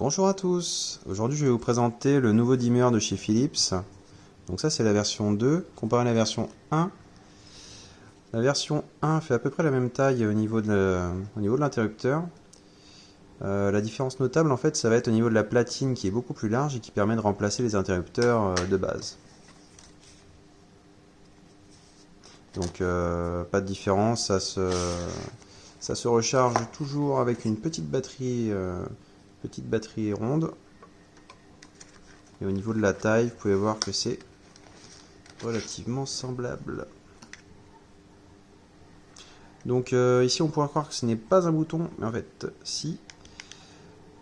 Bonjour à tous, aujourd'hui je vais vous présenter le nouveau dimmer de chez Philips. Donc ça c'est la version 2, comparé à la version 1. La version 1 fait à peu près la même taille au niveau de l'interrupteur. La différence notable en fait ça va être au niveau de la platine qui est beaucoup plus large et qui permet de remplacer les interrupteurs de base. Donc pas de différence, ça se recharge toujours avec une petite batterie ronde. Et au niveau de la taille, vous pouvez voir que c'est relativement semblable. Donc ici on pourrait croire que ce n'est pas un bouton, mais en fait si.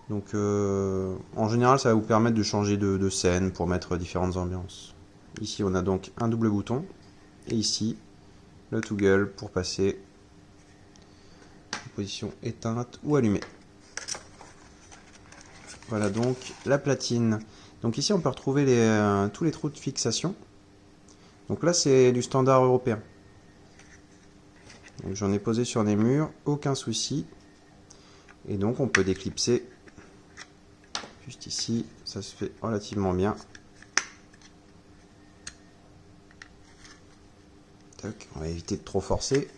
Donc en général ça va vous permettre de changer de scène pour mettre différentes ambiances. Ici on a donc un double bouton, et ici le toggle pour passer en position éteinte ou allumée. Voilà donc la platine. Donc ici on peut retrouver tous les trous de fixation. Donc là c'est du standard européen. J'en ai posé sur des murs, aucun souci. Et donc on peut déclipser juste ici, ça se fait relativement bien. Tac, on va éviter de trop forcer.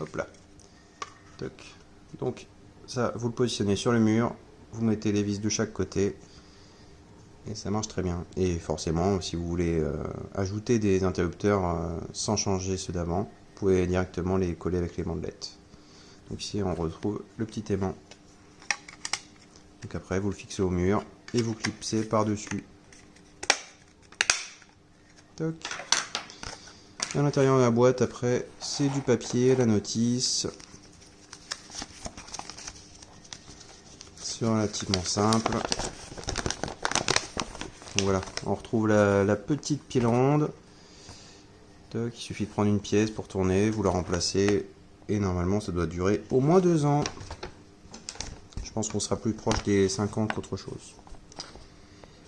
Hop là. Tac. Donc ça, vous le positionnez sur le mur, vous mettez les vis de chaque côté et ça marche très bien. Et forcément, si vous voulez ajouter des interrupteurs sans changer ceux d'avant, vous pouvez directement les coller avec les bandelettes. Donc ici, on retrouve le petit aimant. Donc après, vous le fixez au mur et vous clipsez par-dessus. Toc. Et à l'intérieur de la boîte, après, c'est du papier, la notice. C'est relativement simple. Donc voilà, on retrouve la petite pile ronde. Il suffit de prendre une pièce pour tourner, vous la remplacez, et normalement ça doit durer au moins 2 ans. Je pense qu'on sera plus proche des 5 ans qu'autre chose.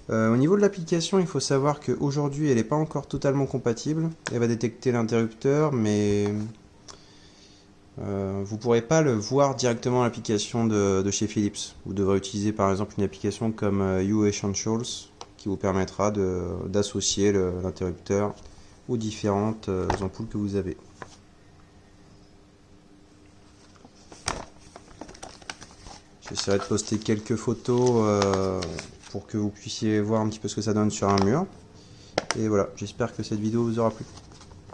Au niveau de l'application, il faut savoir qu'aujourd'hui elle n'est pas encore totalement compatible. Elle va détecter l'interrupteur, mais vous ne pourrez pas le voir directement à l'application de chez Philips. Vous devrez utiliser par exemple une application comme U-Essentials qui vous permettra d'associer l'interrupteur aux différentes ampoules que vous avez. J'essaierai de poster quelques photos pour que vous puissiez voir un petit peu ce que ça donne sur un mur. Et voilà, j'espère que cette vidéo vous aura plu.